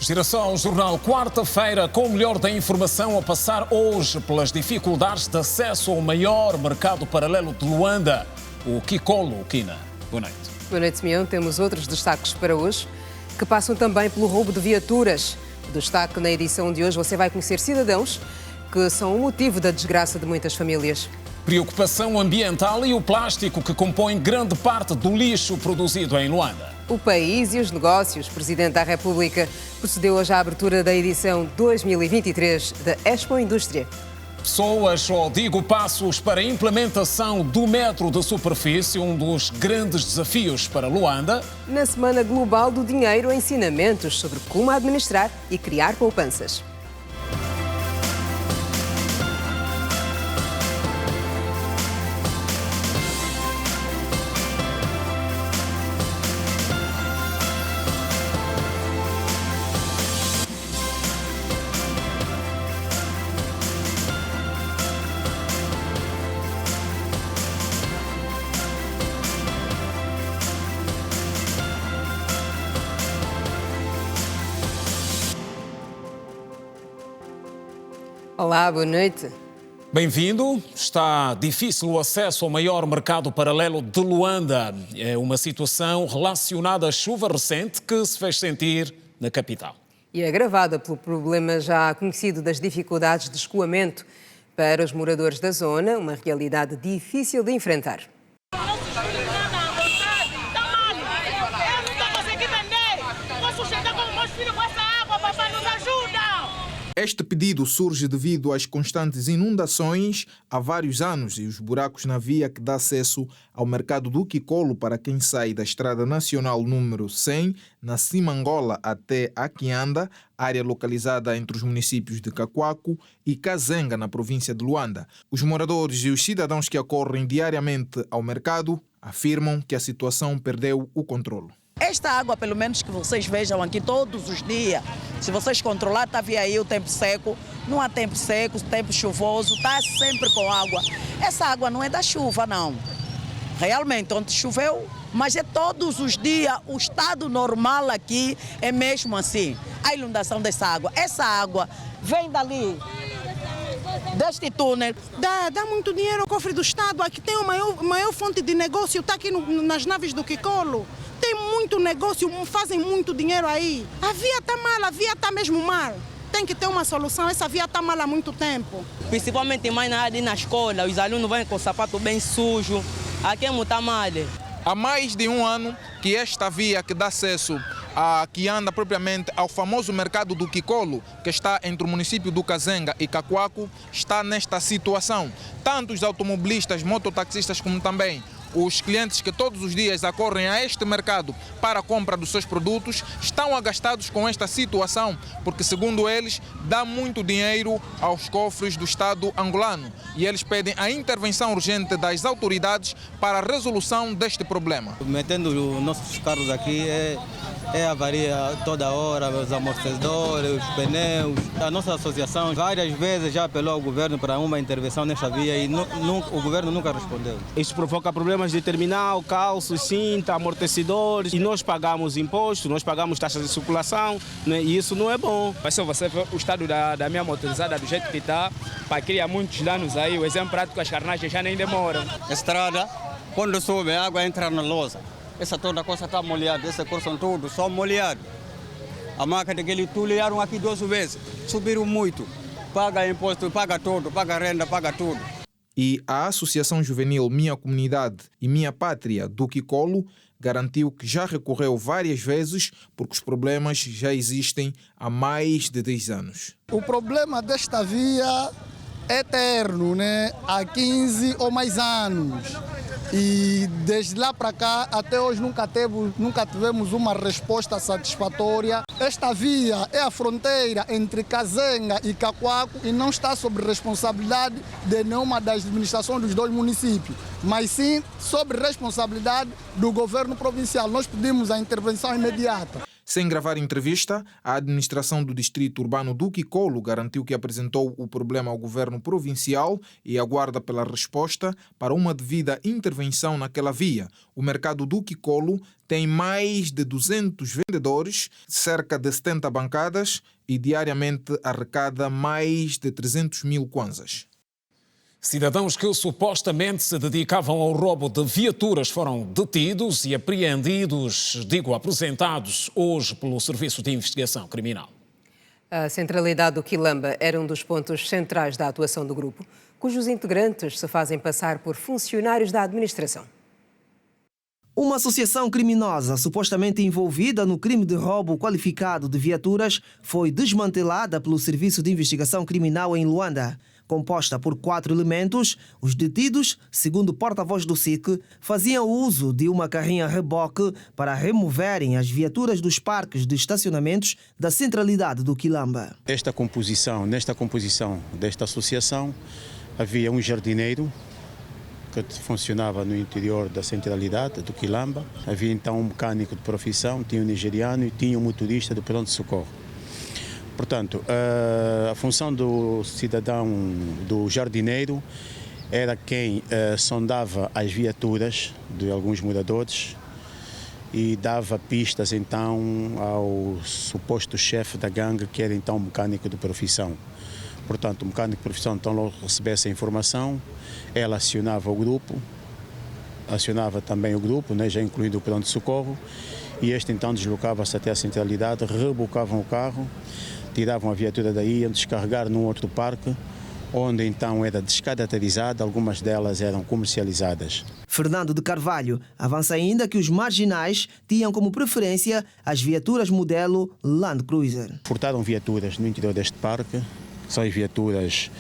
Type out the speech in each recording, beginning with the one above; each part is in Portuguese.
Geração Jornal, quarta-feira, com o melhor da informação a passar hoje pelas dificuldades de acesso ao maior mercado paralelo de Luanda, o Kikolo, Kina. Boa noite. Boa noite, Simeão. Temos outros destaques para hoje, que passam também pelo roubo de viaturas. Destaque na edição de hoje, você vai conhecer cidadãos que são o motivo da desgraça de muitas famílias. Preocupação ambiental e o plástico que compõe grande parte do lixo produzido em Luanda. O país e os negócios. O Presidente da República procedeu hoje à abertura da edição 2023 da Expo Indústria. Pessoas, só digo passos para a implementação do metro de superfície, um dos grandes desafios para Luanda. Na Semana Global do Dinheiro, ensinamentos sobre como administrar e criar poupanças. Olá, boa noite. Bem-vindo. Está difícil o acesso ao maior mercado paralelo de Luanda. É uma situação relacionada à chuva recente que se fez sentir na capital. E agravada pelo problema já conhecido das dificuldades de escoamento para os moradores da zona, uma realidade difícil de enfrentar. Este pedido surge devido às constantes inundações há vários anos e os buracos na via que dá acesso ao mercado do Kikolo para quem sai da Estrada Nacional número 100, na Simangola até Aquianda, área localizada entre os municípios de Kakuaku e Kazenga, na província de Luanda. Os moradores e os cidadãos que acorrem diariamente ao mercado afirmam que a situação perdeu o controle. Esta água, pelo menos que vocês vejam aqui todos os dias, se vocês controlarem, está via aí o tempo seco, não há tempo seco, tempo chuvoso, está sempre com água. Essa água não é da chuva, não. Realmente, ontem choveu, mas é todos os dias, o estado normal aqui é mesmo assim. A inundação dessa água. Essa água vem dali, deste túnel. Dá muito dinheiro ao cofre do estado, aqui tem a maior fonte de negócio, está aqui nas naves do Kikolo. Tem muito negócio, fazem muito dinheiro aí. A via está mal, a via está mesmo mal. Tem que ter uma solução, essa via está mal há muito tempo. Principalmente mais na área na escola, os alunos vêm com o sapato bem sujo. Aqui está mal. Há mais de um ano que esta via que dá acesso que anda propriamente ao famoso mercado do Kikolo, que está entre o município do Kazenga e Kakuaku, está nesta situação. Tanto os automobilistas, mototaxistas, como também os clientes que todos os dias acorrem a este mercado para a compra dos seus produtos estão agastados com esta situação, porque, segundo eles, dá muito dinheiro aos cofres do Estado angolano e eles pedem a intervenção urgente das autoridades para a resolução deste problema. Metendo os nossos carros aqui é avaria toda hora, os amortecedores, os pneus. A nossa associação várias vezes já apelou ao governo para uma intervenção nesta via e o governo nunca respondeu. Isso provoca problemas de terminal, calços, cinta, amortecedores, e nós pagamos imposto, nós pagamos taxas de circulação, né? E isso não é bom. Mas se você vê o estado da minha motorizada do jeito que está, para criar muitos danos aí, o exemplo prático, as carnagens já nem demoram. Estrada, quando sobe a água entra na lousa. Essa toda coisa está molhada, esse curso tudo só molhado. A máquina que eles tulharam aqui 2 vezes, subiram muito. Paga imposto, paga tudo, paga renda, paga tudo. E a Associação Juvenil Minha Comunidade e Minha Pátria do Kikolo garantiu que já recorreu várias vezes porque os problemas já existem há mais de 10 anos. O problema desta via é eterno, né? Há 15 ou mais anos. E desde lá para cá, até hoje, nunca tivemos uma resposta satisfatória. Esta via é a fronteira entre Kazenga e Kakuaku e não está sob responsabilidade de nenhuma das administrações dos 2 municípios, mas sim sob responsabilidade do governo provincial. Nós pedimos a intervenção imediata. Sem gravar entrevista, a administração do distrito urbano do Quicolo garantiu que apresentou o problema ao governo provincial e aguarda pela resposta para uma devida intervenção naquela via. O mercado do Quicolo tem mais de 200 vendedores, cerca de 70 bancadas e diariamente arrecada mais de 300 mil kwanzas. Cidadãos que supostamente se dedicavam ao roubo de viaturas foram detidos e apreendidos, apresentados hoje pelo Serviço de Investigação Criminal. A centralidade do Quilamba era um dos pontos centrais da atuação do grupo, cujos integrantes se fazem passar por funcionários da administração. Uma associação criminosa supostamente envolvida no crime de roubo qualificado de viaturas foi desmantelada pelo Serviço de Investigação Criminal em Luanda. Composta por 4 elementos, os detidos, segundo o porta-voz do SIC, faziam uso de uma carrinha reboque para removerem as viaturas dos parques de estacionamentos da centralidade do Quilamba. Nesta composição desta associação havia um jardineiro que funcionava no interior da centralidade do Quilamba, havia então um mecânico de profissão, tinha um nigeriano e tinha um motorista do pronto-socorro. Portanto, a função do cidadão, do jardineiro, era quem sondava as viaturas de alguns moradores e dava pistas então ao suposto chefe da gangue, que era então o mecânico de profissão. Portanto, o mecânico de profissão então logo recebesse a informação, ela acionava também o grupo, né, já incluindo o pronto-socorro, e este então deslocava-se até a centralidade, rebocavam o carro, tiravam a viatura daí, iam descarregar num outro parque, onde então era descaracterizada, algumas delas eram comercializadas. Fernando de Carvalho avança ainda que os marginais tinham como preferência as viaturas modelo Land Cruiser. Furtaram viaturas no interior deste parque, são as viaturas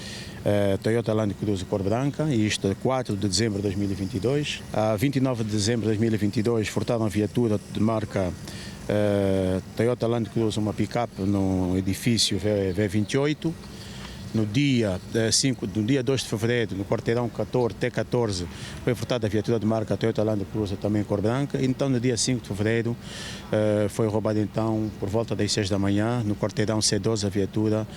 Toyota Land Cruiser cor branca, e isto é 4 de dezembro de 2022. A 29 de dezembro de 2022 furtaram a viatura de marca Toyota Land Cruiser, uma pick-up no edifício V28. No dia 2 de fevereiro, no quarteirão T14, foi furtada a viatura de marca Toyota Land Cruiser, também cor branca. Então, no dia 5 de fevereiro, foi roubada, então, por volta das 6 da manhã, no quarteirão C12, a viatura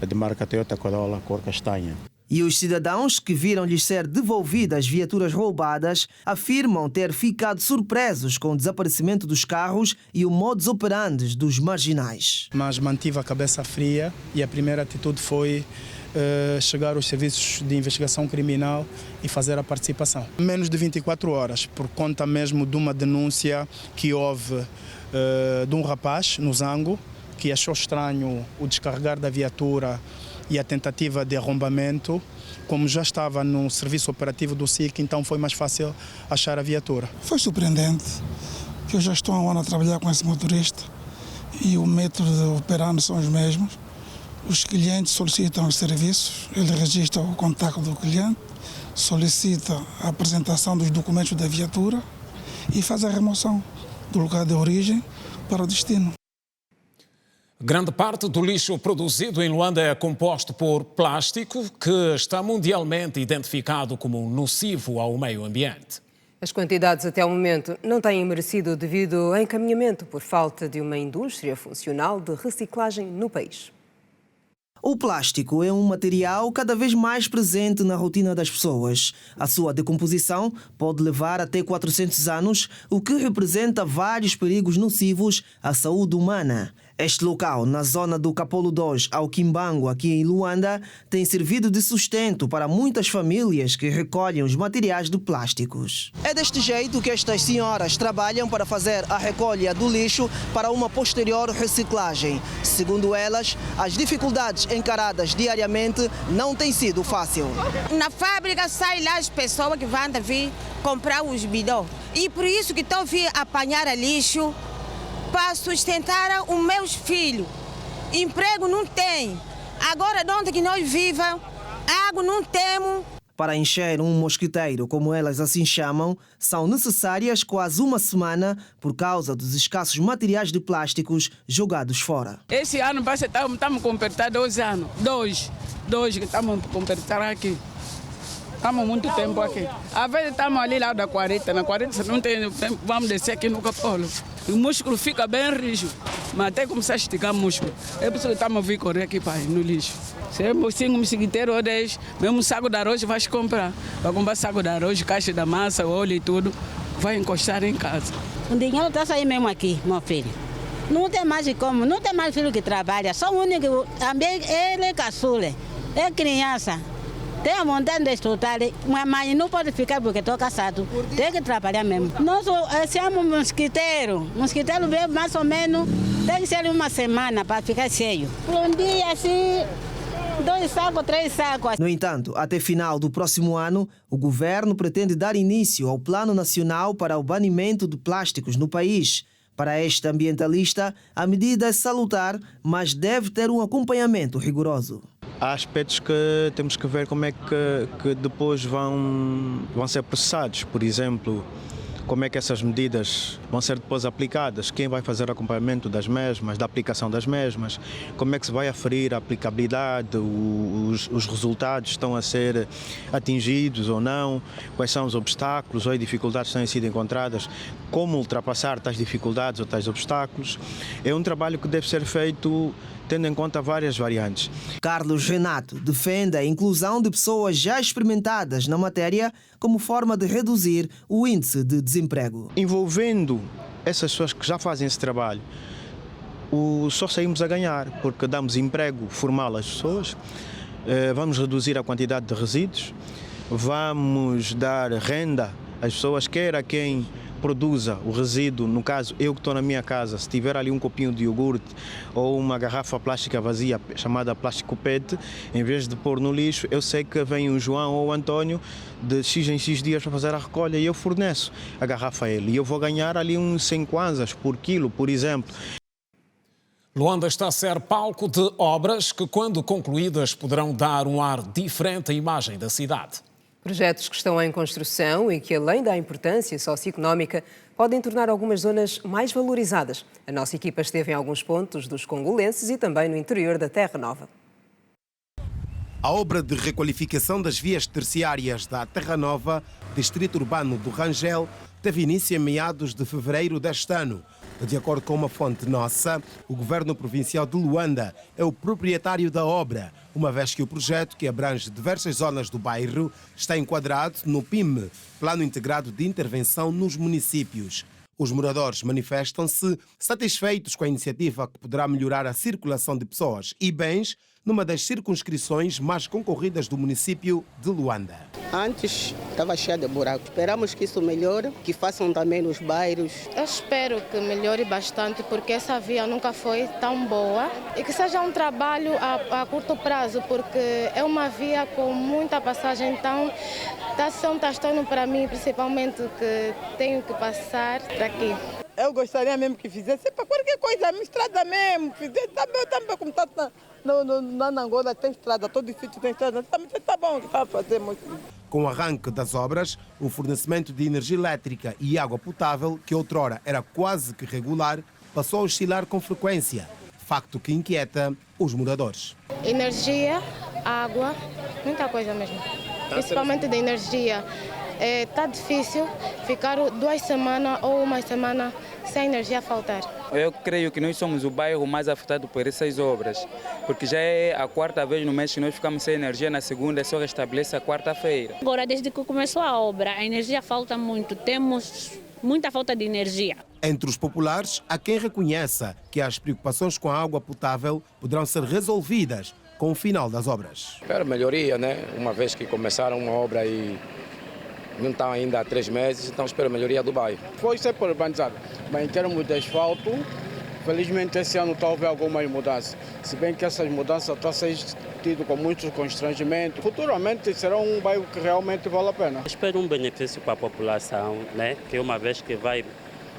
de marca Toyota Corolla, cor castanha. E os cidadãos que viram-lhes ser devolvidas viaturas roubadas afirmam ter ficado surpresos com o desaparecimento dos carros e o modus operandi dos marginais. Mas mantive a cabeça fria e a primeira atitude foi chegar aos serviços de investigação criminal e fazer a participação. Menos de 24 horas, por conta mesmo de uma denúncia que houve de um rapaz no Zango, que achou estranho o descarregar da viatura e a tentativa de arrombamento. Como já estava no serviço operativo do SIC, então foi mais fácil achar a viatura. Foi surpreendente, que eu já estou há um ano a trabalhar com esse motorista e o método de operar são os mesmos. Os clientes solicitam os serviços, ele registra o contacto do cliente, solicita a apresentação dos documentos da viatura e faz a remoção do lugar de origem para o destino. Grande parte do lixo produzido em Luanda é composto por plástico, que está mundialmente identificado como nocivo ao meio ambiente. As quantidades até o momento não têm merecido devido ao encaminhamento por falta de uma indústria funcional de reciclagem no país. O plástico é um material cada vez mais presente na rotina das pessoas. A sua decomposição pode levar até 400 anos, o que representa vários perigos nocivos à saúde humana. Este local, na zona do Kapolo 2 ao Kimbangu, aqui em Luanda, tem servido de sustento para muitas famílias que recolhem os materiais de plásticos. É deste jeito que estas senhoras trabalham para fazer a recolha do lixo para uma posterior reciclagem. Segundo elas, as dificuldades encaradas diariamente não têm sido fácil. Na fábrica sai lá as pessoas que vão vir comprar os bidões. E por isso que estou a vir apanhar lixo para sustentar os meus filhos. Emprego não tem. Agora, de onde que nós vivemos, água não temos. Para encher um mosquiteiro, como elas assim chamam, são necessárias quase uma semana por causa dos escassos materiais de plásticos jogados fora. Esse ano estamos a completar 2 anos. Dois que estamos a completar aqui. Estamos muito tempo aqui. Às vezes estamos ali lá da 40, na 40 não tem tempo, vamos descer aqui no Kapolo. O músculo fica bem rígido. mas até começar a esticar músculo. É por isso que estamos a vir correr aqui pai, no lixo. Se é 5 mosquiteiros ou 10, mesmo um saco de arroz vais comprar. Vai comprar saco de arroz, caixa da massa, óleo e tudo, vai encostar em casa. O dinheiro está saindo mesmo aqui, meu filho. Não tem mais como, não tem mais filho que trabalha, só o único, também ele é caçula, é criança. Tem a vontade de estudar, mas mãe não pode ficar porque estou casado, tem que trabalhar mesmo. Nós somos mosquiteiro vem mais ou menos, tem que ser uma semana para ficar cheio. Um dia assim, 2 sacos, 3 sacos. No entanto, até final do próximo ano, o governo pretende dar início ao Plano Nacional para o banimento de plásticos no país. Para este ambientalista, a medida é salutar, mas deve ter um acompanhamento rigoroso. Há aspectos que temos que ver como é que depois vão ser processados. Por exemplo, como é que essas medidas vão ser depois aplicadas, quem vai fazer o acompanhamento das mesmas, da aplicação das mesmas, como é que se vai aferir a aplicabilidade, os resultados estão a ser atingidos ou não, quais são os obstáculos ou as dificuldades que têm sido encontradas, como ultrapassar tais dificuldades ou tais obstáculos. É um trabalho que deve ser feito tendo em conta várias variantes. Carlos Renato defende a inclusão de pessoas já experimentadas na matéria como forma de reduzir o índice de desemprego. Envolvendo essas pessoas que já fazem esse trabalho, só saímos a ganhar, porque damos emprego formal às pessoas, vamos reduzir a quantidade de resíduos, vamos dar renda às pessoas, quer a quem produza o resíduo, no caso eu que estou na minha casa, se tiver ali um copinho de iogurte ou uma garrafa plástica vazia chamada plástico PET, em vez de pôr no lixo, eu sei que vem o João ou o António de X em X dias para fazer a recolha e eu forneço a garrafa a ele e eu vou ganhar ali uns 100 kwanzas por quilo, por exemplo. Luanda está a ser palco de obras que, quando concluídas, poderão dar um ar diferente à imagem da cidade. Projetos que estão em construção e que, além da importância socioeconómica, podem tornar algumas zonas mais valorizadas. A nossa equipa esteve em alguns pontos dos congolenses e também no interior da Terra Nova. A obra de requalificação das vias terciárias da Terra Nova, distrito urbano do Rangel, teve início em meados de fevereiro deste ano. De acordo com uma fonte nossa, o governo provincial de Luanda é o proprietário da obra, uma vez que o projeto, que abrange diversas zonas do bairro, está enquadrado no PIM, Plano Integrado de Intervenção nos Municípios. Os moradores manifestam-se satisfeitos com a iniciativa que poderá melhorar a circulação de pessoas e bens numa das circunscrições mais concorridas do município de Luanda. Antes estava cheia de buracos. Esperamos que isso melhore, que façam também nos bairros. Eu espero que melhore bastante, porque essa via nunca foi tão boa e que seja um trabalho a curto prazo, porque é uma via com muita passagem, então está a ser um transtorno para mim, principalmente que tenho que passar por aqui. Eu gostaria mesmo que fizesse para qualquer coisa, a minha estrada mesmo, fizesse também como está na Angola, tem estrada, todo sítio tem estrada, também está bom, está a fazer muito. Com o arranque das obras, o fornecimento de energia elétrica e água potável, que outrora era quase que regular, passou a oscilar com frequência, facto que inquieta os moradores. Energia, água, muita coisa mesmo, principalmente de energia. Está difícil ficar 2 semanas ou 1 semana sem energia a faltar. Eu creio que nós somos o bairro mais afetado por essas obras, porque já é a 4ª vez no mês que nós ficamos sem energia, na segunda só restabelece a quarta-feira. Agora, desde que começou a obra, a energia falta muito, temos muita falta de energia. Entre os populares, há quem reconheça que as preocupações com a água potável poderão ser resolvidas com o final das obras. Espero melhoria, né? Uma vez que começaram uma obra e não está ainda há 3 meses, então espero a melhoria do bairro. Foi sempre urbanizado, mas em termos de asfalto, felizmente esse ano está a haver algumas mudanças. Se bem que essas mudanças estão a ser tido com muitos constrangimentos. Futuramente será um bairro que realmente vale a pena. Espero um benefício para a população, né? Que uma vez que vai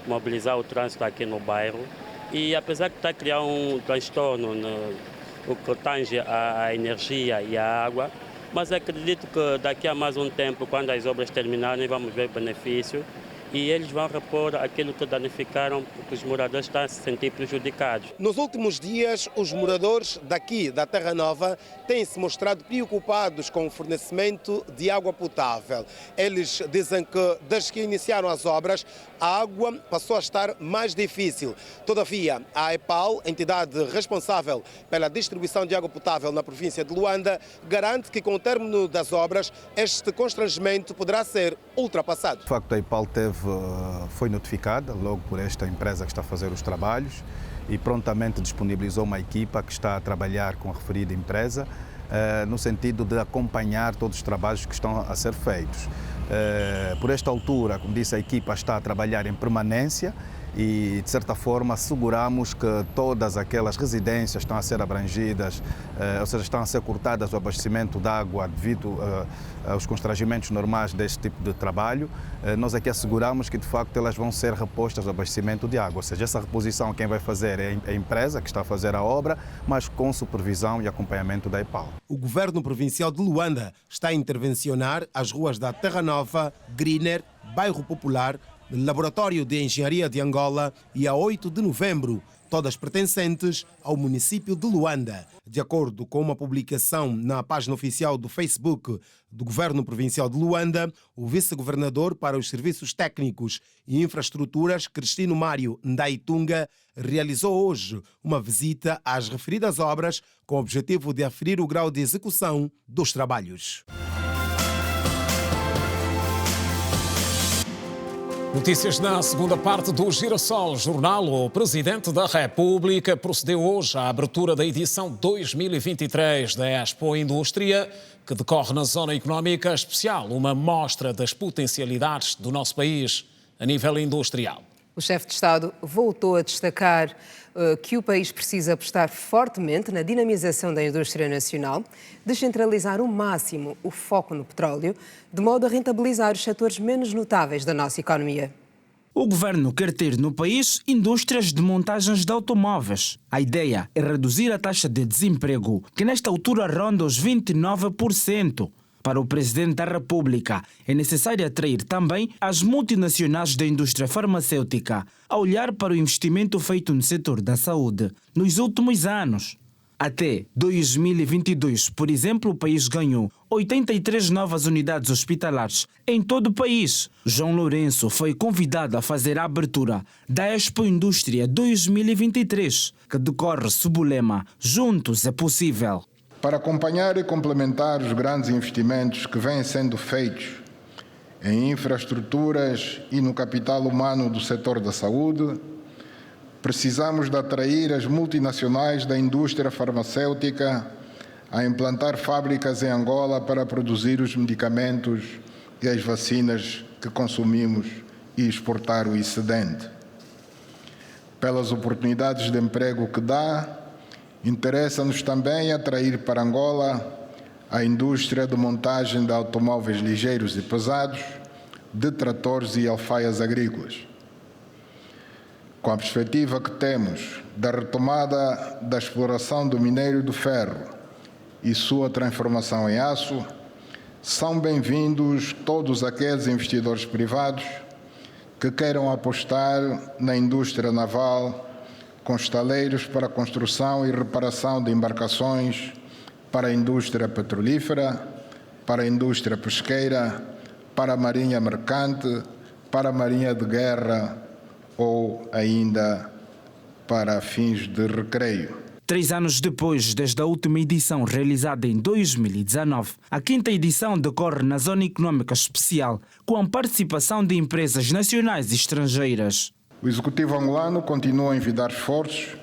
mobilizar o trânsito aqui no bairro, e apesar de estar a criar um transtorno no que tange a energia e a água, mas acredito que daqui a mais um tempo, quando as obras terminarem, vamos ver benefício e eles vão repor aquilo que danificaram, porque os moradores estão a se sentir prejudicados. Nos últimos dias, os moradores daqui da Terra Nova têm se mostrado preocupados com o fornecimento de água potável. Eles dizem que desde que iniciaram as obras, a água passou a estar mais difícil. Todavia, a EPAL, entidade responsável pela distribuição de água potável na província de Luanda, garante que com o término das obras, este constrangimento poderá ser ultrapassado. De facto, a EPAL foi notificada logo por esta empresa que está a fazer os trabalhos e prontamente disponibilizou uma equipa que está a trabalhar com a referida empresa no sentido de acompanhar todos os trabalhos que estão a ser feitos. Por esta altura, como disse, a equipa está a trabalhar em permanência e, de certa forma, asseguramos que todas aquelas residências estão a ser abrangidas, ou seja, estão a ser cortadas o abastecimento de água devido aos constrangimentos normais deste tipo de trabalho. Nós aqui asseguramos que, de facto, elas vão ser repostas ao abastecimento de água, ou seja, essa reposição quem vai fazer é a empresa que está a fazer a obra, mas com supervisão e acompanhamento da EPAL. O governo provincial de Luanda está a intervencionar as ruas da Terra Nova, Greener, Bairro Popular, Laboratório de Engenharia de Angola e a 8 de novembro, todas pertencentes ao município de Luanda. De acordo com uma publicação na página oficial do Facebook do Governo Provincial de Luanda, o vice-governador para os Serviços Técnicos e Infraestruturas, Cristino Mário Ndaitunga, realizou hoje uma visita às referidas obras com o objetivo de aferir o grau de execução dos trabalhos. Notícias na segunda parte do Girassol Jornal. O Presidente da República procedeu hoje à abertura da edição 2023 da Expo Indústria, que decorre na Zona Económica Especial, uma mostra das potencialidades do nosso país a nível industrial. O chefe de Estado voltou a destacar que o país precisa apostar fortemente na dinamização da indústria nacional, descentralizar ao máximo o foco no petróleo, de modo a rentabilizar os setores menos notáveis da nossa economia. O governo quer ter no país indústrias de montagens de automóveis. A ideia é reduzir a taxa de desemprego, que nesta altura ronda os 29%. Para o Presidente da República, é necessário atrair também as multinacionais da indústria farmacêutica a olhar para o investimento feito no setor da saúde nos últimos anos. Até 2022, por exemplo, o país ganhou 83 novas unidades hospitalares em todo o país. João Lourenço foi convidado a fazer a abertura da Expo Indústria 2023, que decorre sob o lema Juntos é Possível. Para acompanhar e complementar os grandes investimentos que vêm sendo feitos em infraestruturas e no capital humano do setor da saúde, precisamos de atrair as multinacionais da indústria farmacêutica a implantar fábricas em Angola para produzir os medicamentos e as vacinas que consumimos e exportar o excedente. Pelas oportunidades de emprego que dá, interessa-nos também atrair para Angola a indústria de montagem de automóveis ligeiros e pesados, de tratores e alfaias agrícolas. Com a perspectiva que temos da retomada da exploração do minério de ferro e sua transformação em aço, são bem-vindos todos aqueles investidores privados que queiram apostar na indústria naval, com estaleiros para a construção e reparação de embarcações para a indústria petrolífera, para a indústria pesqueira, para a marinha mercante, para a marinha de guerra ou ainda para fins de recreio. 3 anos depois, desde a última edição realizada em 2019, a 5ª edição decorre na Zona Económica Especial, com a participação de empresas nacionais e estrangeiras. O Executivo angolano continua a envidar esforços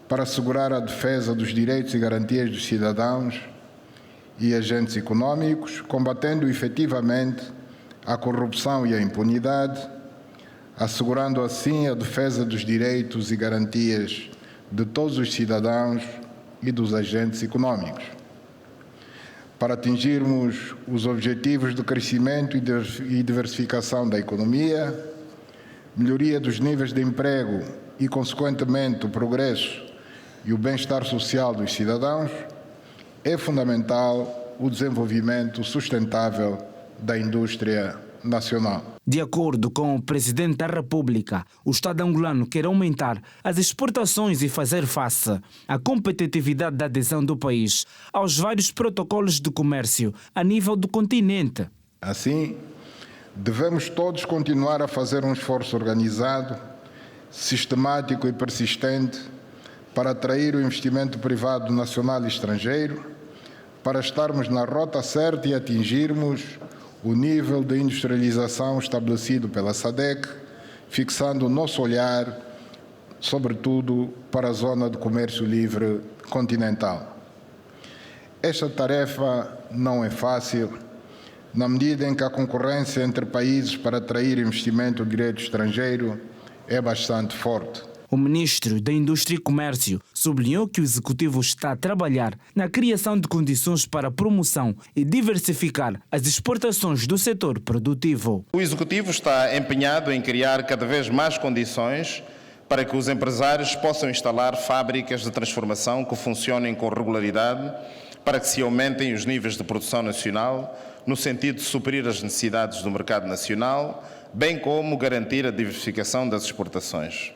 para assegurar a defesa dos direitos e garantias dos cidadãos e agentes econômicos, combatendo efetivamente a corrupção e a impunidade, assegurando assim a defesa dos direitos e garantias de todos os cidadãos e dos agentes econômicos. Para atingirmos os objetivos de crescimento e diversificação da economia, melhoria dos níveis de emprego e, consequentemente, o progresso e o bem-estar social dos cidadãos, é fundamental o desenvolvimento sustentável da indústria nacional. De acordo com o Presidente da República, o Estado angolano quer aumentar as exportações e fazer face à competitividade da adesão do país aos vários protocolos de comércio a nível do continente. Assim, devemos todos continuar a fazer um esforço organizado, sistemático e persistente para atrair o investimento privado nacional e estrangeiro, para estarmos na rota certa e atingirmos o nível de industrialização estabelecido pela SADC, fixando o nosso olhar, sobretudo, para a zona de comércio livre continental. Esta tarefa não é fácil, na medida em que a concorrência entre países para atrair investimento direto estrangeiro é bastante forte. O ministro da Indústria e Comércio sublinhou que o executivo está a trabalhar na criação de condições para a promoção e diversificar as exportações do setor produtivo. O executivo está empenhado em criar cada vez mais condições para que os empresários possam instalar fábricas de transformação que funcionem com regularidade, para que se aumentem os níveis de produção nacional, no sentido de suprir as necessidades do mercado nacional, bem como garantir a diversificação das exportações.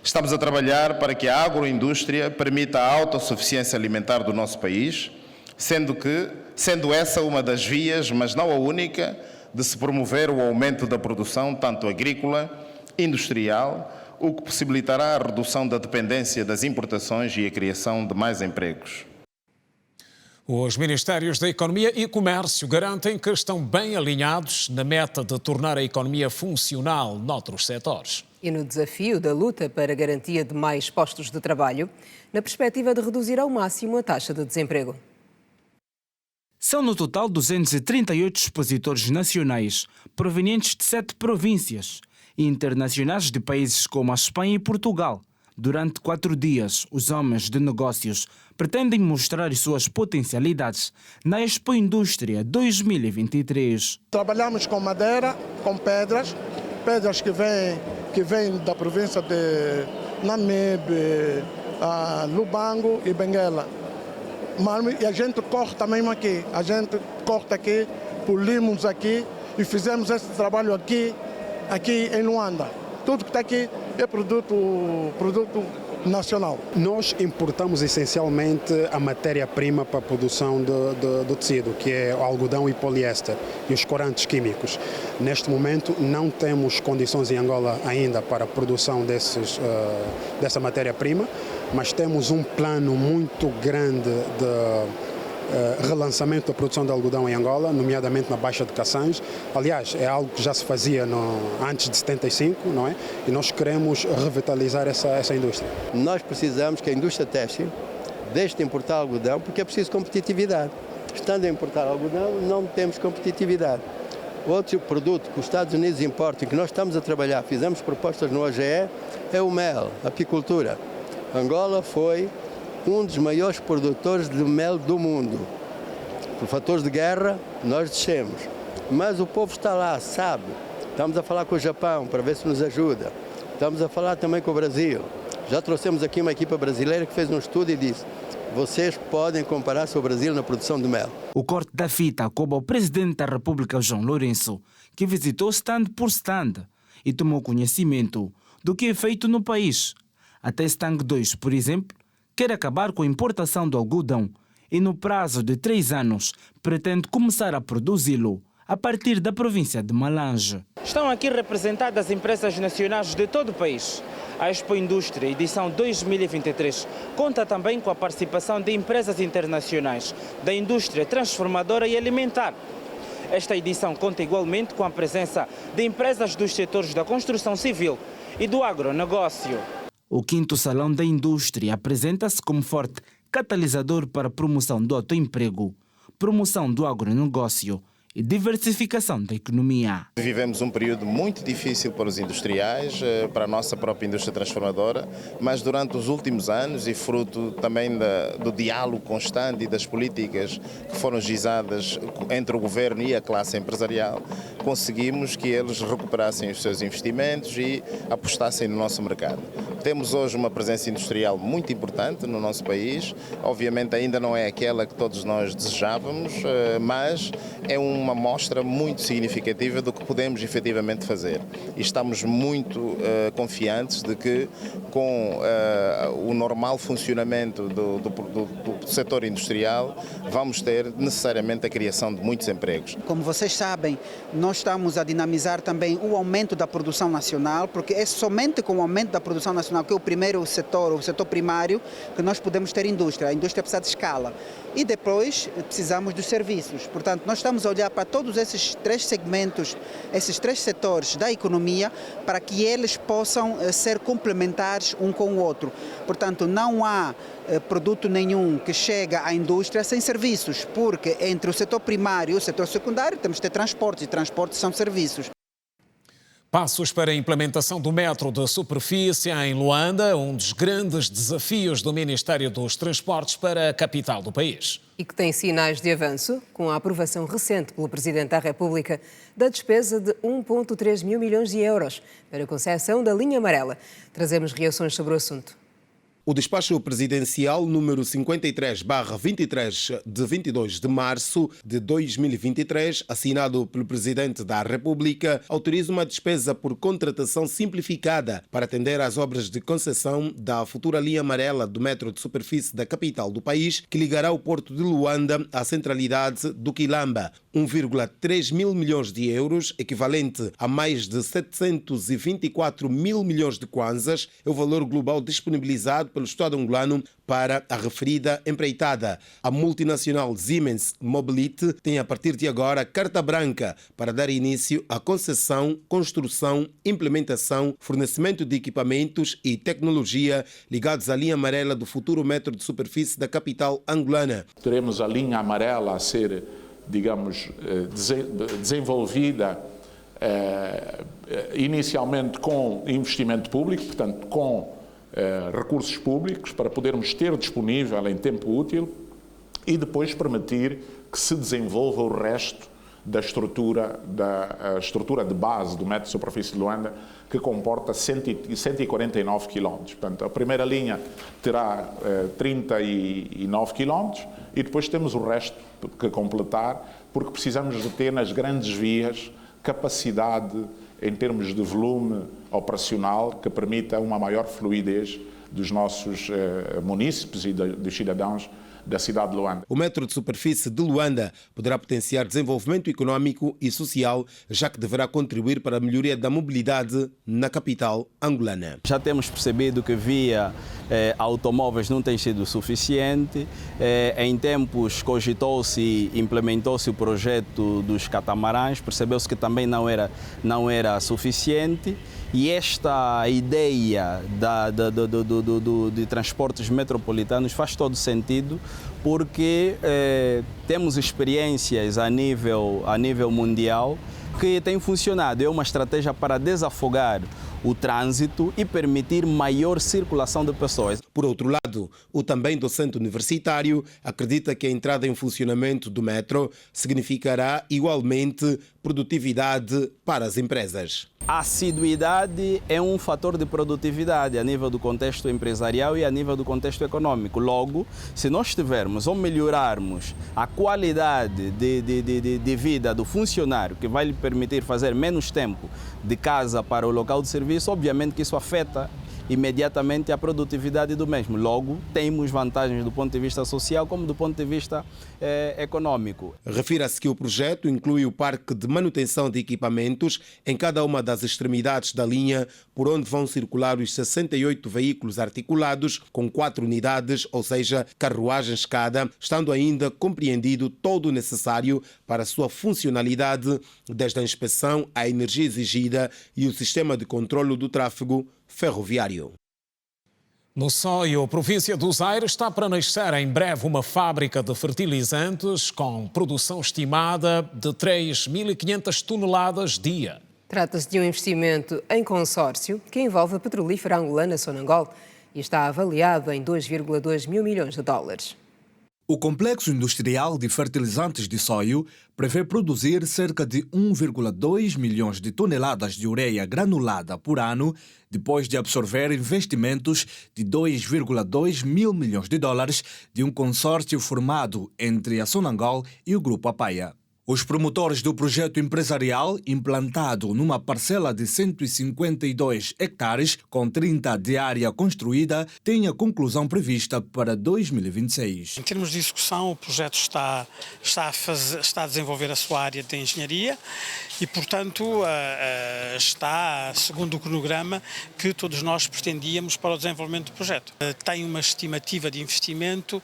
Estamos a trabalhar para que a agroindústria permita a autossuficiência alimentar do nosso país, sendo essa uma das vias, mas não a única, de se promover o aumento da produção, tanto agrícola, industrial, o que possibilitará a redução da dependência das importações e a criação de mais empregos. Os Ministérios da Economia e Comércio garantem que estão bem alinhados na meta de tornar a economia funcional noutros setores. E no desafio da luta para a garantia de mais postos de trabalho, na perspectiva de reduzir ao máximo a taxa de desemprego. São no total 238 expositores nacionais, provenientes de 7 províncias, e internacionais de países como a Espanha e Portugal. Durante 4 dias, os homens de negócios pretendem mostrar suas potencialidades na Expo Indústria 2023. Trabalhamos com madeira, com pedras que vêm da província de Namibe, Lubango e Benguela. E a gente corta também aqui. A gente corta aqui, polimos aqui e fizemos esse trabalho aqui em Luanda. Tudo que está aqui é produto nacional. Nós importamos essencialmente a matéria-prima para a produção do tecido, que é o algodão e poliéster e os corantes químicos. Neste momento não temos condições em Angola ainda para a produção dessa matéria-prima, mas temos um plano muito grande de relançamento da produção de algodão em Angola, nomeadamente na Baixa de Caçães. Aliás, é algo que já se fazia antes de 75, não é? E nós queremos revitalizar essa indústria. Nós precisamos que a indústria têxtil deixe de importar algodão, porque é preciso competitividade. Estando a importar algodão, não temos competitividade. Outro produto que os Estados Unidos importam, que nós estamos a trabalhar, fizemos propostas no OGE, é o mel, a apicultura. Angola foi um dos maiores produtores de mel do mundo. Por fatores de guerra, nós descemos. Mas o povo está lá, sabe. Estamos a falar com o Japão para ver se nos ajuda. Estamos a falar também com o Brasil. Já trouxemos aqui uma equipa brasileira que fez um estudo e disse: vocês podem comparar-se ao Brasil na produção de mel. O corte da fita coube ao Presidente da República, João Lourenço, que visitou stand por stand e tomou conhecimento do que é feito no país. Até Stang 2, por exemplo, quer acabar com a importação do algodão e, no prazo de 3 anos, pretende começar a produzi-lo a partir da província de Malange. Estão aqui representadas empresas nacionais de todo o país. A Expo Indústria, edição 2023, conta também com a participação de empresas internacionais da indústria transformadora e alimentar. Esta edição conta igualmente com a presença de empresas dos setores da construção civil e do agronegócio. O 5º Salão da Indústria apresenta-se como forte catalisador para a promoção do autoemprego, promoção do agronegócio e diversificação da economia. Vivemos um período muito difícil para os industriais, para a nossa própria indústria transformadora, mas durante os últimos anos, e fruto também do diálogo constante e das políticas que foram gizadas entre o governo e a classe empresarial, conseguimos que eles recuperassem os seus investimentos e apostassem no nosso mercado. Temos hoje uma presença industrial muito importante no nosso país, obviamente ainda não é aquela que todos nós desejávamos, mas é uma uma amostra muito significativa do que podemos efetivamente fazer. E estamos muito confiantes de que, com o normal funcionamento do setor industrial, vamos ter necessariamente a criação de muitos empregos. Como vocês sabem, nós estamos a dinamizar também o aumento da produção nacional, porque é somente com o aumento da produção nacional, que é o primeiro setor, o setor primário, que nós podemos ter indústria. A indústria precisa de escala. E depois precisamos dos serviços. Portanto, nós estamos a olhar para todos esses 3 segmentos, esses 3 setores da economia, para que eles possam ser complementares um com o outro. Portanto, não há produto nenhum que chega à indústria sem serviços, porque entre o setor primário e o setor secundário temos que ter transportes, e transportes são serviços. Passos para a implementação do metro de superfície em Luanda, um dos grandes desafios do Ministério dos Transportes para a capital do país. E que tem sinais de avanço, com a aprovação recente pelo Presidente da República da despesa de 1,3 mil milhões de euros para a concessão da linha amarela. Trazemos reações sobre o assunto. O despacho presidencial número 53/23 de 22 de março de 2023, assinado pelo Presidente da República, autoriza uma despesa por contratação simplificada para atender às obras de concessão da futura linha amarela do metro de superfície da capital do país, que ligará o porto de Luanda à centralidade do Quilamba. 1,3 mil milhões de euros, equivalente a mais de 724 mil milhões de kwanzas, é o valor global disponibilizado pelo Estado angolano para a referida empreitada. A multinacional Siemens Mobility tem a partir de agora carta branca para dar início à concessão, construção, implementação, fornecimento de equipamentos e tecnologia ligados à linha amarela do futuro metro de superfície da capital angolana. Teremos a linha amarela a ser, digamos, desenvolvida inicialmente com investimento público, portanto com recursos públicos, para podermos ter disponível em tempo útil e depois permitir que se desenvolva o resto da estrutura de base do metro de superfície de Luanda, que comporta 149 km. Portanto, a primeira linha terá 39 km e depois temos o resto que completar, porque precisamos de ter nas grandes vias capacidade em termos de volume operacional que permita uma maior fluidez dos nossos munícipes e dos cidadãos da cidade de Luanda. O metro de superfície de Luanda poderá potenciar desenvolvimento econômico e social, já que deverá contribuir para a melhoria da mobilidade na capital angolana. Já temos percebido que via automóveis não tem sido suficiente. Em tempos cogitou-se e implementou-se o projeto dos catamarãs, percebeu-se que também não era suficiente. E esta ideia de transportes metropolitanos faz todo sentido, porque temos experiências a nível mundial que têm funcionado. É uma estratégia para desafogar o trânsito e permitir maior circulação de pessoas. Por outro lado, o também docente universitário acredita que a entrada em funcionamento do metro significará igualmente produtividade para as empresas. A assiduidade é um fator de produtividade a nível do contexto empresarial e a nível do contexto econômico. Logo, se nós tivermos ou melhorarmos a qualidade de vida do funcionário, que vai lhe permitir fazer menos tempo de casa para o local de serviço, obviamente que isso afeta imediatamente a produtividade do mesmo. Logo, temos vantagens do ponto de vista social como do ponto de vista econômico. Refira-se que o projeto inclui o parque de manutenção de equipamentos em cada uma das extremidades da linha, por onde vão circular os 68 veículos articulados com 4 unidades, ou seja, carruagens cada, estando ainda compreendido todo o necessário para a sua funcionalidade, desde a inspeção à energia exigida e o sistema de controlo do tráfego ferroviário. No Soio, província do Zaire, está para nascer em breve uma fábrica de fertilizantes com produção estimada de 3.500 toneladas dia. Trata-se de um investimento em consórcio que envolve a petrolífera angolana Sonangol e está avaliado em 2,2 mil milhões de dólares. O complexo industrial de fertilizantes de Soio prevê produzir cerca de 1,2 milhões de toneladas de ureia granulada por ano, depois de absorver investimentos de 2,2 mil milhões de dólares de um consórcio formado entre a Sonangol e o Grupo Apaia. Os promotores do projeto empresarial, implantado numa parcela de 152 hectares, com 30 de área construída, têm a conclusão prevista para 2026. Em termos de execução, o projeto está a desenvolver a sua área de engenharia e, portanto, está segundo o cronograma que todos nós pretendíamos para o desenvolvimento do projeto. Tem uma estimativa de investimento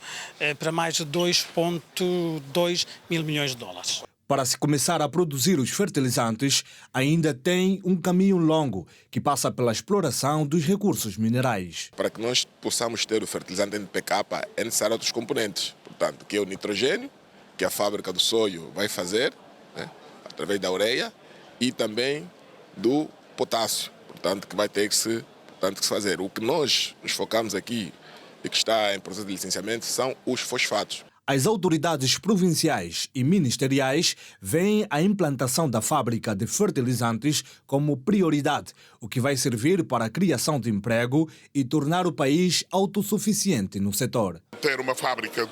para mais de 2,2 mil milhões de dólares. Para se começar a produzir os fertilizantes, ainda tem um caminho longo que passa pela exploração dos recursos minerais. Para que nós possamos ter o fertilizante NPK, é necessário outros componentes, portanto, que é o nitrogênio, que a fábrica do soio vai fazer, né, através da ureia, e também do potássio, portanto, que vai ter que se fazer. O que nós nos focamos aqui e que está em processo de licenciamento são os fosfatos. As autoridades provinciais e ministeriais veem a implantação da fábrica de fertilizantes como prioridade, o que vai servir para a criação de emprego e tornar o país autossuficiente no setor. Ter uma fábrica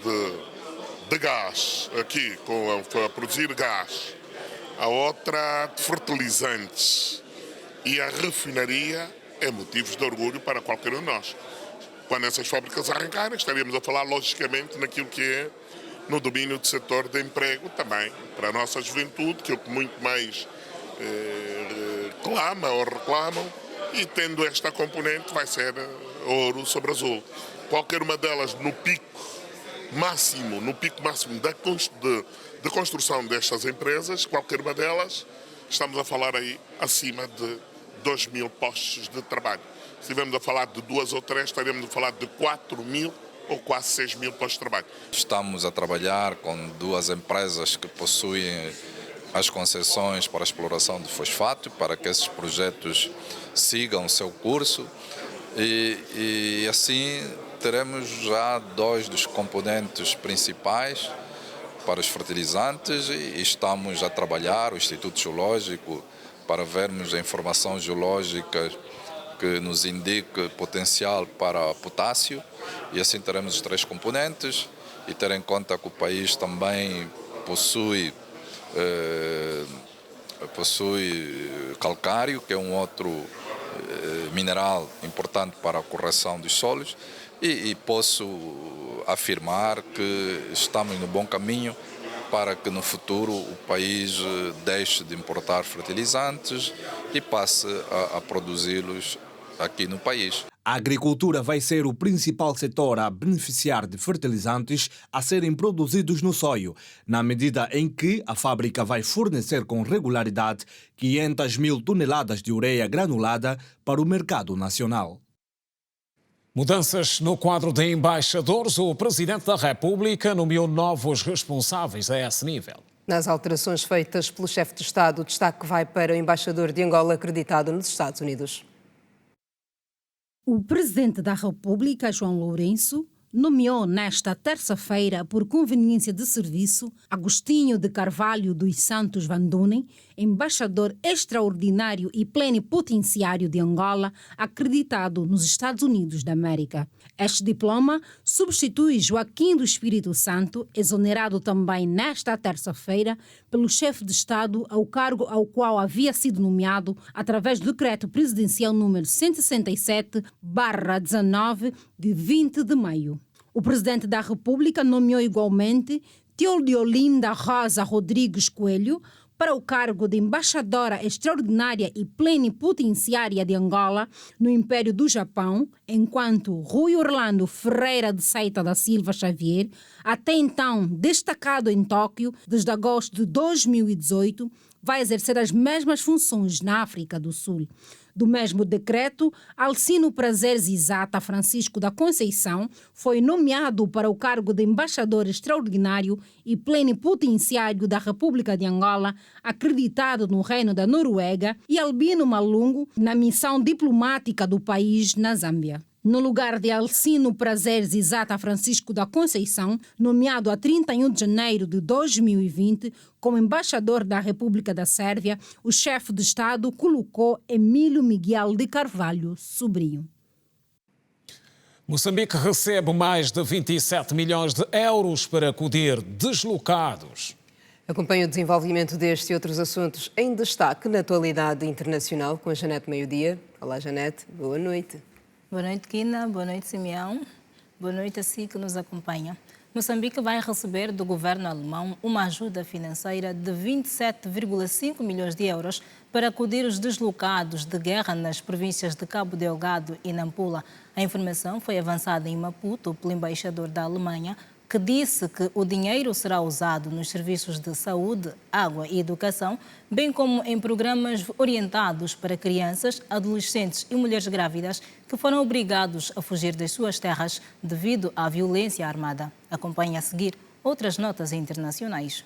de gás aqui, a produzir gás, a outra de fertilizantes e a refinaria é motivos de orgulho para qualquer um de nós. Quando essas fábricas arrancarem, estaríamos a falar logicamente naquilo que é no domínio do setor de emprego também, para a nossa juventude, que é o que muito mais clama ou reclamam, e tendo esta componente vai ser ouro sobre azul. Qualquer uma delas no pico máximo de construção destas empresas, qualquer uma delas, estamos a falar aí acima de 2.000 postos de trabalho. Se estivermos a falar de 2 ou 3, estaremos a falar de 4.000 ou quase 6.000 postos de trabalho. Estamos a trabalhar com 2 empresas que possuem as concessões para a exploração de fosfato, para que esses projetos sigam o seu curso e assim teremos já 2 dos componentes principais para os fertilizantes e estamos a trabalhar, o Instituto Geológico, para vermos a informação geológica que nos indique potencial para potássio e assim teremos os 3 componentes e ter em conta que o país também possui calcário, que é um outro mineral importante para a correção dos solos e posso afirmar que estamos no bom caminho para que no futuro o país deixe de importar fertilizantes e passe a produzi-los aqui no país. A agricultura vai ser o principal setor a beneficiar de fertilizantes a serem produzidos no soio, na medida em que a fábrica vai fornecer com regularidade 500.000 toneladas de ureia granulada para o mercado nacional. Mudanças no quadro de embaixadores. O Presidente da República nomeou novos responsáveis a esse nível. Nas alterações feitas pelo chefe de Estado, o destaque vai para o embaixador de Angola acreditado nos Estados Unidos. O Presidente da República, João Lourenço, nomeou nesta terça-feira, por conveniência de serviço, Agostinho de Carvalho dos Santos Vandunen, embaixador extraordinário e plenipotenciário de Angola, acreditado nos Estados Unidos da América. Este diploma substitui Joaquim do Espírito Santo, exonerado também nesta terça-feira pelo chefe de Estado ao cargo ao qual havia sido nomeado através do decreto presidencial número 167/19 de 20 de maio. O Presidente da República nomeou igualmente Teodiolinda Rosa Rodrigues Coelho para o cargo de embaixadora extraordinária e plenipotenciária de Angola no Império do Japão, enquanto Rui Orlando Ferreira de Seita da Silva Xavier, até então destacado em Tóquio desde agosto de 2018, vai exercer as mesmas funções na África do Sul. Do mesmo decreto, Alcino Prazeres Isata Francisco da Conceição foi nomeado para o cargo de embaixador extraordinário e plenipotenciário da República de Angola, acreditado no Reino da Noruega, e Albino Malungo na missão diplomática do país na Zâmbia. No lugar de Alcino Prazeres Isata Francisco da Conceição, nomeado a 31 de janeiro de 2020 como embaixador da República da Sérvia, o chefe de Estado colocou Emílio Miguel de Carvalho Sobrinho. Moçambique recebe mais de 27 milhões de euros para acudir deslocados. Acompanhe o desenvolvimento deste e outros assuntos em destaque na atualidade internacional com a Janete Meio-Dia. Olá, Janete. Boa noite. Boa noite, Kina. Boa noite, Simeão. Boa noite a si que nos acompanha. Moçambique vai receber do governo alemão uma ajuda financeira de 27,5 milhões de euros para acudir os deslocados de guerra nas províncias de Cabo Delgado e Nampula. A informação foi avançada em Maputo pelo embaixador da Alemanha, que disse que o dinheiro será usado nos serviços de saúde, água e educação, bem como em programas orientados para crianças, adolescentes e mulheres grávidas que foram obrigados a fugir das suas terras devido à violência armada. Acompanhe a seguir outras notas internacionais.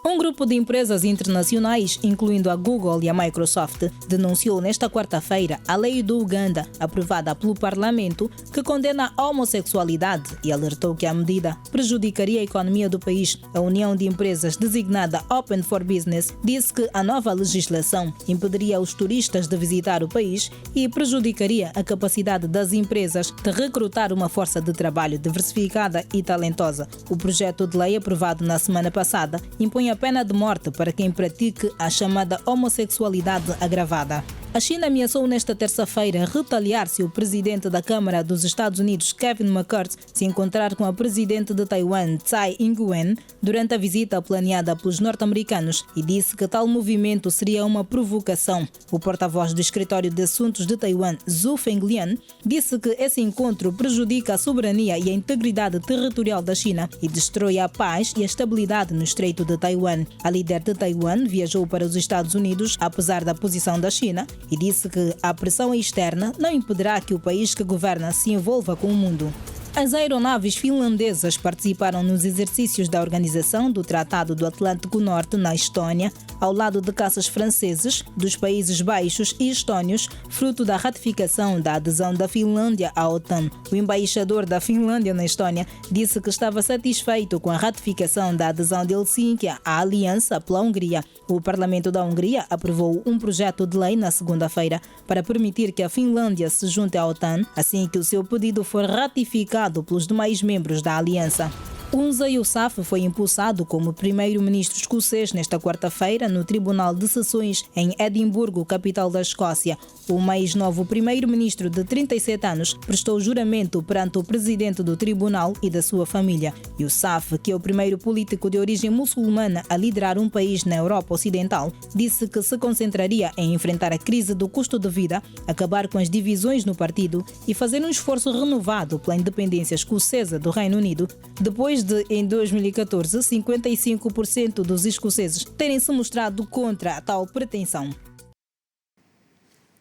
Um grupo de empresas internacionais, incluindo a Google e a Microsoft, denunciou nesta quarta-feira a lei do Uganda, aprovada pelo Parlamento, que condena a homossexualidade e alertou que a medida prejudicaria a economia do país. A União de Empresas, designada Open for Business, disse que a nova legislação impediria os turistas de visitar o país e prejudicaria a capacidade das empresas de recrutar uma força de trabalho diversificada e talentosa. O projeto de lei aprovado na semana passada impõe a pena de morte para quem pratique a chamada homossexualidade agravada. A China ameaçou nesta terça-feira retaliar se o presidente da Câmara dos Estados Unidos, Kevin McCarthy, se encontrar com a presidente de Taiwan, Tsai Ing-wen, durante a visita planeada pelos norte-americanos e disse que tal movimento seria uma provocação. O porta-voz do Escritório de Assuntos de Taiwan, Zhu Fenglian, disse que esse encontro prejudica a soberania e a integridade territorial da China e destrói a paz e a estabilidade no Estreito de Taiwan. A líder de Taiwan viajou para os Estados Unidos, apesar da posição da China, e disse que a pressão externa não impedirá que o país que governa se envolva com o mundo. As aeronaves finlandesas participaram nos exercícios da Organização do Tratado do Atlântico Norte na Estónia, ao lado de caças franceses, dos Países Baixos e estónios, fruto da ratificação da adesão da Finlândia à OTAN. O embaixador da Finlândia na Estónia disse que estava satisfeito com a ratificação da adesão de Helsinki à aliança pela Hungria. O Parlamento da Hungria aprovou um projeto de lei na segunda-feira para permitir que a Finlândia se junte à OTAN, assim que o seu pedido for ratificado pelos demais membros da aliança. Humza Yousaf foi impulsado como primeiro-ministro escocês nesta quarta-feira no Tribunal de Sessões em Edimburgo, capital da Escócia. O mais novo primeiro-ministro de 37 anos prestou juramento perante o presidente do tribunal e da sua família. Yousaf, que é o primeiro político de origem muçulmana a liderar um país na Europa Ocidental, disse que se concentraria em enfrentar a crise do custo de vida, acabar com as divisões no partido e fazer um esforço renovado pela independência escocesa do Reino Unido, depois de, em 2014, 55% dos escoceses terem se mostrado contra a tal pretensão.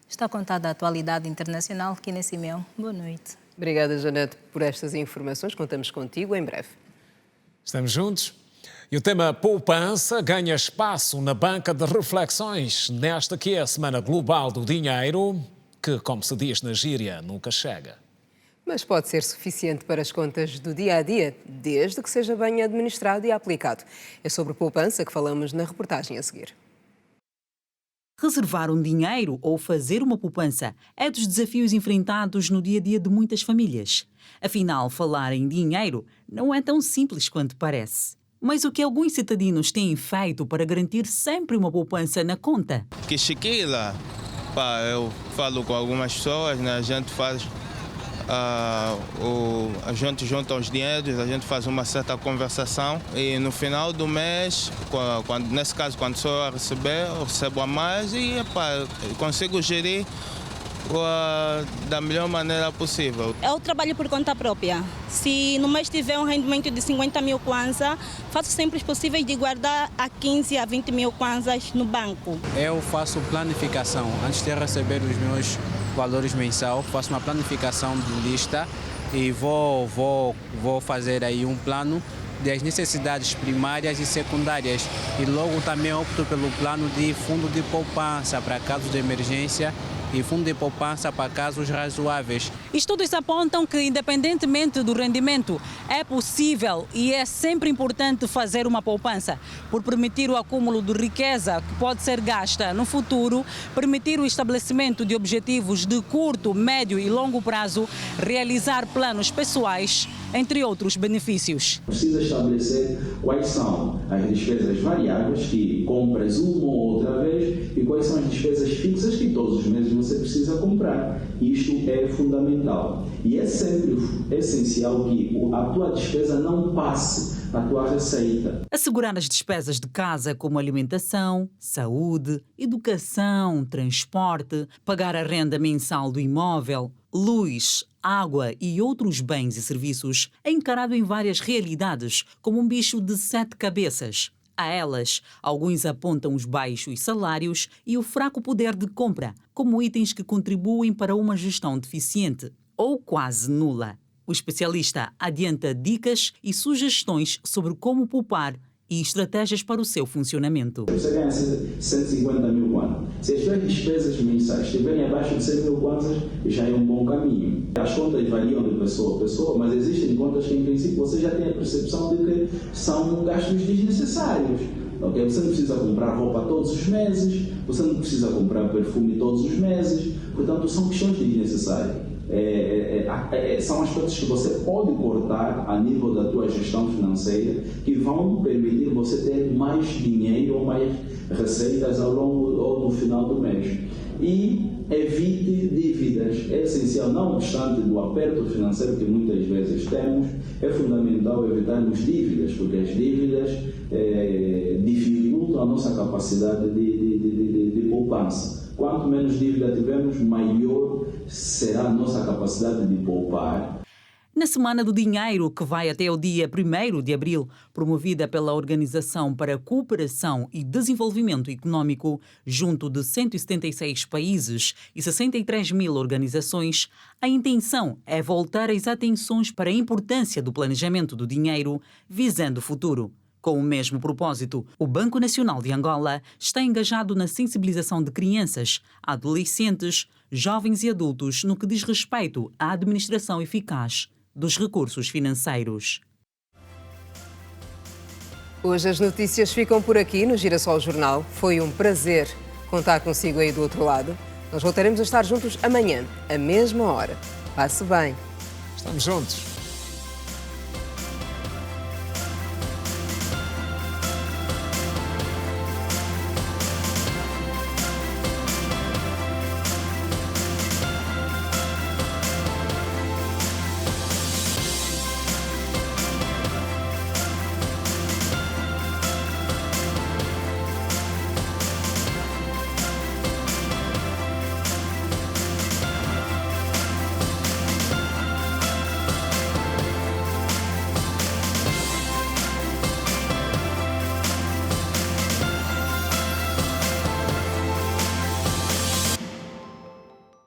Está contada a atualidade internacional. Kina Simeão, boa noite. Obrigada, Janete, por estas informações. Contamos contigo em breve. Estamos juntos. E o tema poupança ganha espaço na banca de reflexões nesta que é a Semana Global do Dinheiro, que, como se diz na gíria, nunca chega. Mas pode ser suficiente para as contas do dia-a-dia, desde que seja bem administrado e aplicado. É sobre poupança que falamos na reportagem a seguir. Reservar um dinheiro ou fazer uma poupança é dos desafios enfrentados no dia-a-dia de muitas famílias. Afinal, falar em dinheiro não é tão simples quanto parece. Mas o que alguns cidadãos têm feito para garantir sempre uma poupança na conta? Que cheguei lá, eu falo com algumas pessoas, né? A gente faz... a gente junta os dinheiros, a gente faz uma certa conversação e no final do mês, nesse caso quando sou a receber, eu recebo a mais e consigo gerir da melhor maneira possível. Eu trabalho por conta própria. Se no mês tiver um rendimento de 50 mil kwanza, faço sempre os possíveis de guardar a 15 a 20 mil kwanzas no banco. Eu faço planificação. Antes de receber os meus valores mensais, faço uma planificação de lista e vou fazer aí um plano das necessidades primárias e secundárias. E logo também opto pelo plano de fundo de poupança para casos de emergência e fundo de poupança para casos razoáveis. Estudos apontam que, independentemente do rendimento, é possível e é sempre importante fazer uma poupança, por permitir o acúmulo de riqueza que pode ser gasta no futuro, permitir o estabelecimento de objetivos de curto, médio e longo prazo, realizar planos pessoais entre outros benefícios. Precisa estabelecer quais são as despesas variáveis que compras uma ou outra vez e quais são as despesas fixas que todos os meses você precisa comprar. Isto é fundamental. E é sempre essencial que a tua despesa não passe a tua receita. Assegurar as despesas de casa como alimentação, saúde, educação, transporte, pagar a renda mensal do imóvel, luz, água e outros bens e serviços é encarado em várias realidades como um bicho de 7 cabeças. A elas, alguns apontam os baixos salários e o fraco poder de compra como itens que contribuem para uma gestão deficiente ou quase nula. O especialista adianta dicas e sugestões sobre como poupar e estratégias para o seu funcionamento. Você ganha 150 mil kwanzas. Se as suas despesas mensais estiverem abaixo de 100 mil kwanzas, já é um bom caminho. As contas variam de pessoa a pessoa, mas existem contas que, em princípio, você já tem a percepção de que são gastos desnecessários. Okay? Você não precisa comprar roupa todos os meses, você não precisa comprar perfume todos os meses, portanto, são questões desnecessárias. São aspectos que você pode cortar a nível da tua gestão financeira que vão permitir você ter mais dinheiro ou mais receitas ao longo ou no final do mês. E evite dívidas. É essencial, não obstante do aperto financeiro que muitas vezes temos, é fundamental evitarmos dívidas, porque as dívidas dificultam a nossa capacidade de poupança. Quanto menos dívida tivermos, maior será a nossa capacidade de poupar. Na Semana do Dinheiro, que vai até o dia 1º de abril, promovida pela Organização para a Cooperação e Desenvolvimento Econômico, junto de 176 países e 63 mil organizações, a intenção é voltar as atenções para a importância do planejamento do dinheiro, visando o futuro. Com o mesmo propósito, o Banco Nacional de Angola está engajado na sensibilização de crianças, adolescentes, jovens e adultos no que diz respeito à administração eficaz dos recursos financeiros. Hoje as notícias ficam por aqui no Girassol Jornal. Foi um prazer contar consigo aí do outro lado. Nós voltaremos a estar juntos amanhã, à mesma hora. Passe bem. Estamos juntos.